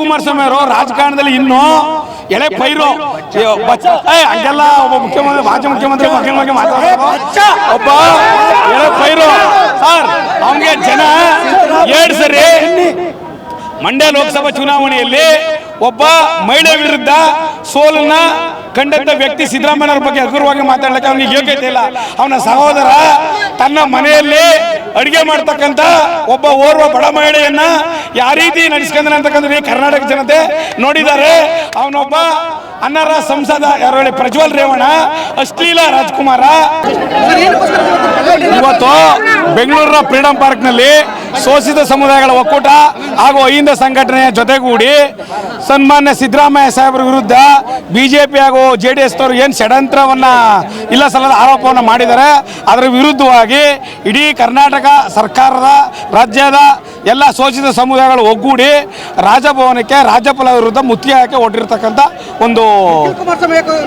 ಕುಮಾರಸ್ವಾಮಿ ಅವರು ರಾಜಕಾರಣದಲ್ಲಿ ಇನ್ನೂ ಎಳೆ ಪೈರು ಹಂಗೆಲ್ಲ ಒಬ್ಬ ಮುಖ್ಯಮಂತ್ರಿ ಮಾಜಿ ಮುಖ್ಯಮಂತ್ರಿ ಬಗ್ಗೆ ಮಾತಾಡೋದು ಒಬ್ಬ ಎಳೆ ಪೈರು ಸರ್ ಅವನಿಗೆ ಜನ 2 ಸರಿ ಮಂಡ್ಯ ಲೋಕಸಭಾ ಚುನಾವಣೆಯಲ್ಲಿ ಒಬ್ಬ ಮಹಿಳೆ ವಿರುದ್ಧ ಸೋಲನ್ನ ಕಂಡಂತ ವ್ಯಕ್ತಿ ಸಿದ್ದರಾಮಯ್ಯನವ್ರ ಬಗ್ಗೆ ಹಗುರವಾಗಿ ಮಾತಾಡಲಿಕ್ಕೆ ಅವನಿಗೆ ಯೋಗ್ಯತೆ ಇಲ್ಲ. ಅವನ ಸಹೋದರ ತನ್ನ ಮನೆಯಲ್ಲಿ ಅಡಿಗೆ ಮಾಡ್ತಕ್ಕಂಥ ಒಬ್ಬ ಓರ್ವ ಬಡ ಮಹಿಳೆಯನ್ನ ಯಾವ ರೀತಿ ನಡೆಸ್ಕೊಂಡ್ರೆ ಅಂತಕ್ಕಂಥ ಕರ್ನಾಟಕ ಜನತೆ ನೋಡಿದ್ದಾರೆ. ಅವನೊಬ್ಬ ಅನರ್ಹ ಸಂಸದ ಯಾರು ಹೇಳಿ ಪ್ರಜ್ವಲ್ ರೇವಣ್ಣ ಅಶ್ಲೀಲ ರಾಜ್ಕುಮಾರ. ಇವತ್ತು ಬೆಂಗಳೂರಿನ ಫ್ರೀಡಂ ಪಾರ್ಕ್ ನಲ್ಲಿ ಶೋಷಿತ ಸಮುದಾಯಗಳ ಒಕ್ಕೂಟ ಹಾಗೂ ಅಹಿಂದ ಸಂಘಟನೆಯ ಜೊತೆಗೂಡಿ ಸನ್ಮಾನ್ಯ ಸಿದ್ದರಾಮಯ್ಯ ಸಾಹೇಬರ ವಿರುದ್ಧ ಬಿಜೆಪಿ ಹಾಗೂ JDS ಅವರು ಏನು ಷಡ್ಯಂತ್ರವನ್ನ ಇಲ್ಲ ಸಲ್ಲದ ಆರೋಪವನ್ನು ಮಾಡಿದ್ದಾರೆ. ಅದರ ವಿರುದ್ಧವಾಗಿ ಇಡೀ ಕರ್ನಾಟಕ ಸರ್ಕಾರದ ರಾಜ್ಯದ ಎಲ್ಲ ಶೋಷಿತ ಸಮುದಾಯಗಳು ಒಗ್ಗೂಡಿ ರಾಜಭವನಕ್ಕೆ ರಾಜ್ಯಪಾಲ ವಿರುದ್ಧ ಮುತ್ತಿಗೆ ಹಾಕಿ ಹೊರಟಿರ್ತಕ್ಕಂಥ ಒಂದು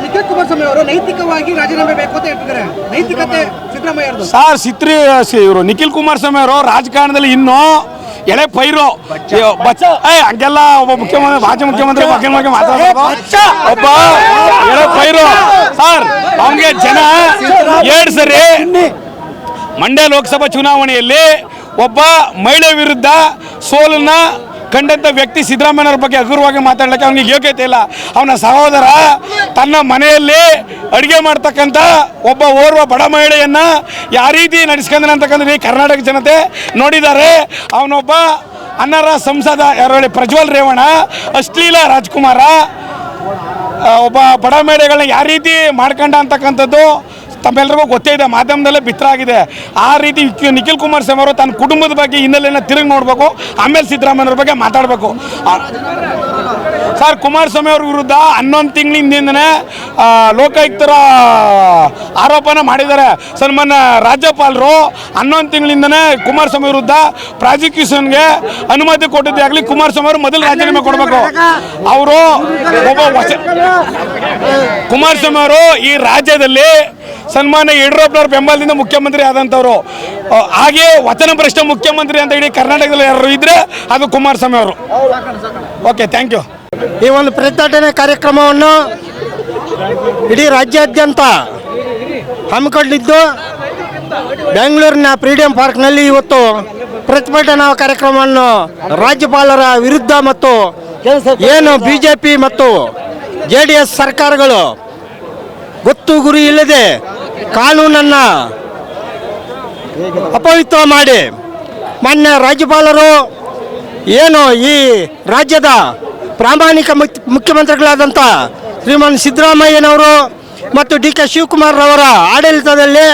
ನಿಖಿಲ್ ಕುಮಾರಸ್ವಾಮಿ ಅವರು ನೈತಿಕವಾಗಿ ರಾಜೀನಾಮೆ ಬೇಕು ಅಂತ ಹೇಳ್ತಿದ್ದಾರೆ. ನೈತಿಕತೆ ಸಿದ್ದರಾಮಯ್ಯ ಇವರು ನಿಖಿಲ್ ಕುಮಾರಸ್ವಾಮಿ ಅವರು ರಾಜಕಾರಣದಲ್ಲಿ ಇನ್ನೂ ಎಳೆ ಪೈರು ಹಂಗೆಲ್ಲ ಒಬ್ಬ ಮುಖ್ಯಮಂತ್ರಿ ಮಾಜಿ ಮುಖ್ಯಮಂತ್ರಿ ಬಗ್ಗೆ ಮಾತಾಡೋದು ಒಬ್ಬ ಎಳೆ ಪೈರು ಸರ್ ಅವನಿಗೆ ಜನ 2 ಸರಿ ಮಂಡ್ಯ ಲೋಕಸಭಾ ಚುನಾವಣೆಯಲ್ಲಿ ಒಬ್ಬ ಮಹಿಳೆ ವಿರುದ್ಧ ಸೋಲನ್ನ ಕಂಡಂತ ವ್ಯಕ್ತಿ ಸಿದ್ದರಾಮಯ್ಯನವ್ರ ಬಗ್ಗೆ ಹಗುರವಾಗಿ ಮಾತಾಡಲಿಕ್ಕೆ ಅವನಿಗೆ ಯೋಗ್ಯತೆ ಇಲ್ಲ. ಅವನ ಸಹೋದರ ತನ್ನ ಮನೆಯಲ್ಲಿ ಅಡಿಗೆ ಮಾಡ್ತಕ್ಕಂಥ ಒಬ್ಬ ಓರ್ವ ಬಡ ಮಹಿಳೆಯನ್ನ ಯಾವ ರೀತಿ ನಡೆಸ್ಕೊಂಡ್ರೆ ಅಂತಕ್ಕಂಥ ಕರ್ನಾಟಕ ಜನತೆ ನೋಡಿದ್ದಾರೆ. ಅವನೊಬ್ಬ ಅನರ್ಹ ಸಂಸದ ಯಾರು ಹೇಳಿ ಪ್ರಜ್ವಲ್ ರೇವಣ್ಣ ಅಶ್ಲೀಲ ರಾಜ್ಕುಮಾರ. ಒಬ್ಬ ಬಡ ಮಹಿಳೆಗಳನ್ನ ಯಾವ ರೀತಿ ಮಾಡ್ಕೊಂಡ ಅಂತಕ್ಕಂಥದ್ದು ತಮ್ಮೆಲ್ಲರಿಗೂ ಗೊತ್ತೇ ಇದೆ, ಮಾಧ್ಯಮದಲ್ಲೇ ಬಿತ್ತರಾಗಿದೆ. ಆ ರೀತಿ ನಿಖಿಲ್ ಕುಮಾರಸ್ವಾಮಿ ಅವರು ತನ್ನ ಕುಟುಂಬದ ಬಗ್ಗೆ ಹಿನ್ನೆಲೆಯನ್ನು ತಿರುಗಿ ನೋಡಬೇಕು, ಆಮೇಲೆ ಸಿದ್ದರಾಮಯ್ಯವ್ರ ಬಗ್ಗೆ ಮಾತಾಡಬೇಕು. ಸರ್ ಕುಮಾರಸ್ವಾಮಿ ಅವ್ರ ವಿರುದ್ಧ 11 ತಿಂಗಳಿಂದನೇ ಲೋಕಾಯುಕ್ತರ ಆರೋಪನ ಮಾಡಿದ್ದಾರೆ. ಸನ್ಮಾನ್ಯ ರಾಜ್ಯಪಾಲರು 11 ತಿಂಗಳಿಂದನೇ ಕುಮಾರಸ್ವಾಮಿ ವಿರುದ್ಧ ಪ್ರಾಸಿಕ್ಯೂಷನ್ಗೆ ಅನುಮತಿ ಕೊಟ್ಟಿದ್ದೇ ಆಗಲಿ ಕುಮಾರಸ್ವಾಮಿ ಅವರು ಮೊದಲು ರಾಜೀನಾಮೆ ಕೊಡಬೇಕು. ಅವರು ಕುಮಾರಸ್ವಾಮಿ ಅವರು ಈ ರಾಜ್ಯದಲ್ಲಿ ಸನ್ಮಾನ್ಯ ಯಡಿಯೂರಪ್ಪನವ್ರ ಬೆಂಬಲದಿಂದ ಮುಖ್ಯಮಂತ್ರಿ ಆದಂಥವ್ರು. ಹಾಗೆ ವಚನಭ್ರಷ್ಟ ಮುಖ್ಯಮಂತ್ರಿ ಅಂತ ಇಡೀ ಕರ್ನಾಟಕದಲ್ಲಿ ಯಾರು ಇದ್ರೆ ಅದು ಕುಮಾರಸ್ವಾಮಿ ಅವರು. Okay, thank you. ಈ ಒಂದು ಪ್ರತಿಭಟನೆ ಕಾರ್ಯಕ್ರಮವನ್ನು ಇಡೀ ರಾಜ್ಯಾದ್ಯಂತ ಹಮ್ಮಿಕೊಂಡಿದ್ದು ಬೆಂಗಳೂರಿನ ಫ್ರೀಡಂ ಪಾರ್ಕ್ನಲ್ಲಿ ಇವತ್ತು ಪ್ರತಿಭಟನಾ ಕಾರ್ಯಕ್ರಮವನ್ನು ರಾಜ್ಯಪಾಲರ ವಿರುದ್ಧ ಮತ್ತು ಏನು ಬಿಜೆಪಿ ಮತ್ತು JDS ಸರ್ಕಾರಗಳು ಗೊತ್ತು ಗುರಿ ಇಲ್ಲದೆ ಕಾನೂನನ್ನು ಅಪವಿತ್ರ ಮಾಡಿ ಮಾನ್ಯ ರಾಜ್ಯಪಾಲರು ಏನು ಈ ರಾಜ್ಯದ ಪ್ರಾಮಾಣಿಕ ಮುಖ್ಯಮಂತ್ರಿಗಳಾದಂಥ ಶ್ರೀಮಾನ್ ಸಿದ್ದರಾಮಯ್ಯನವರು ಮತ್ತು DK ಶಿವಕುಮಾರ್ ಅವರ ಆಡಳಿತದಲ್ಲಿ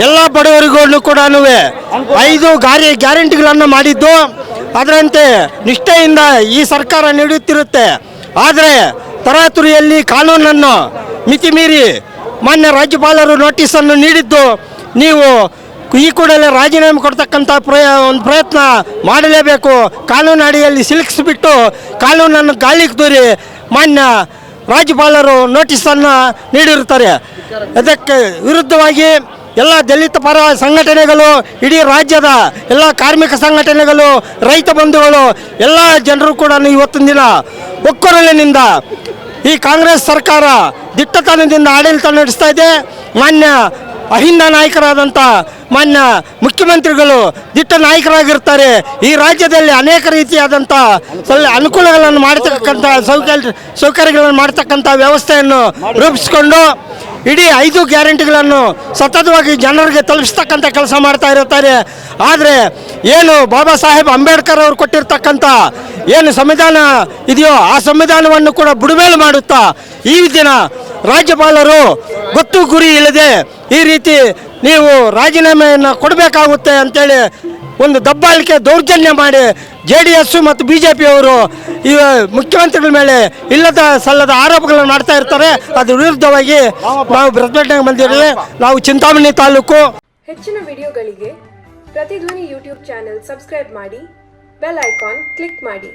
ಎಲ್ಲ ಬಡವರಿಗೂ ಕೂಡ 5 ಗ್ಯಾರಂಟಿಗಳನ್ನು ಮಾಡಿದ್ದು ಅದರಂತೆ ನಿಷ್ಠೆಯಿಂದ ಈ ಸರ್ಕಾರ ನೀಡುತ್ತಿರುತ್ತೆ. ಆದರೆ ತರಾತುರಿಯಲ್ಲಿ ಕಾನೂನನ್ನು ಮಿತಿಮೀರಿ ಮಾನ್ಯ ರಾಜ್ಯಪಾಲರು ನೋಟಿಸನ್ನು ನೀಡಿದ್ದು ನೀವು ಈ ಕೂಡಲೇ ರಾಜೀನಾಮೆ ಕೊಡ್ತಕ್ಕಂಥ ಒಂದು ಪ್ರಯತ್ನ ಮಾಡಲೇಬೇಕು. ಕಾನೂನು ಅಡಿಯಲ್ಲಿ ಸಿಲುಕಿಸಿಬಿಟ್ಟು ಕಾನೂನನ್ನು ಗಾಳಿಗೆ ತೂರಿ ಮಾನ್ಯ ರಾಜ್ಯಪಾಲರು ನೋಟಿಸನ್ನು ನೀಡಿರುತ್ತಾರೆ. ಅದಕ್ಕೆ ವಿರುದ್ಧವಾಗಿ ಎಲ್ಲ ದಲಿತ ಪರ ಸಂಘಟನೆಗಳು, ಇಡೀ ರಾಜ್ಯದ ಎಲ್ಲ ಕಾರ್ಮಿಕ ಸಂಘಟನೆಗಳು, ರೈತ ಬಂಧುಗಳು ಎಲ್ಲ ಜನರು ಕೂಡ ಇವತ್ತಿನ ದಿನ ಒಕ್ಕೊರಲಿನಿಂದ ಈ ಕಾಂಗ್ರೆಸ್ ಸರ್ಕಾರ ದಿಟ್ಟತನದಿಂದ ಆಡಳಿತ ನಡೆಸ್ತಾ ಇದೆ. ಮಾನ್ಯ ಅಹಿಂದ ನಾಯಕರಾದಂಥ ಮಾನ್ಯ ಮುಖ್ಯಮಂತ್ರಿಗಳು ದಿಟ್ಟ ನಾಯಕರಾಗಿರ್ತಾರೆ. ಈ ರಾಜ್ಯದಲ್ಲಿ ಅನೇಕ ರೀತಿಯಾದಂಥ ಅನುಕೂಲಗಳನ್ನು ಮಾಡತಕ್ಕಂಥ ಸೌಕರ್ಯಗಳನ್ನು ಮಾಡತಕ್ಕಂಥ ವ್ಯವಸ್ಥೆಯನ್ನು ರೂಪಿಸಿಕೊಂಡು ಇಡೀ 5 ಗ್ಯಾರಂಟಿಗಳನ್ನು ಸತತವಾಗಿ ಜನರಿಗೆ ತಲುಪಿಸ್ತಕ್ಕಂಥ ಕೆಲಸ ಮಾಡ್ತಾ ಇರುತ್ತಾರೆ. ಆದರೆ ಏನು ಬಾಬಾ ಸಾಹೇಬ್ ಅಂಬೇಡ್ಕರ್ ಅವರು ಕೊಟ್ಟಿರ್ತಕ್ಕಂಥ ಏನು ಸಂವಿಧಾನ ಇದೆಯೋ ಆ ಸಂವಿಧಾನವನ್ನು ಕೂಡ ಬುಡಮೇಲು ಮಾಡುತ್ತಾ ಈ ದಿನ ರಾಜ್ಯಪಾಲರು ಗೊತ್ತು ಗುರಿ ಇಲ್ಲದೆ ಈ ರೀತಿ ನೀವು ರಾಜೀನಾಮೆಯನ್ನು ಕೊಡಬೇಕಾಗುತ್ತೆ ಅಂತೇಳಿ ಒಂದು ದಬ್ಬಾಳಿಕೆ ದೌರ್ಜನ್ಯ ಮಾಡಿ JDS ಮತ್ತು ಬಿಜೆಪಿಯವರು ಈ ಮುಖ್ಯಮಂತ್ರಿಗಳ ಮೇಲೆ ಇಲ್ಲದ ಸಲ್ಲದ ಆರೋಪಗಳನ್ನು ಮಾಡ್ತಾ ಇರ್ತಾರೆ. ಅದ್ರ ವಿರುದ್ಧವಾಗಿ ನಾವು ಪ್ರತಿಭಟನೆಗೆ ಬಂದಿರಲಿ. ನಾವು ಚಿಂತಾಮಣಿ ತಾಲೂಕು. ಹೆಚ್ಚಿನ ವಿಡಿಯೋಗಳಿಗೆ ಪ್ರತಿಧ್ವನಿ ಯೂಟ್ಯೂಬ್ ಚಾನೆಲ್ ಸಬ್ಸ್ಕ್ರೈಬ್ ಮಾಡಿ, ಬೆಲ್ ಐಕಾನ್ ಕ್ಲಿಕ್ ಮಾಡಿ.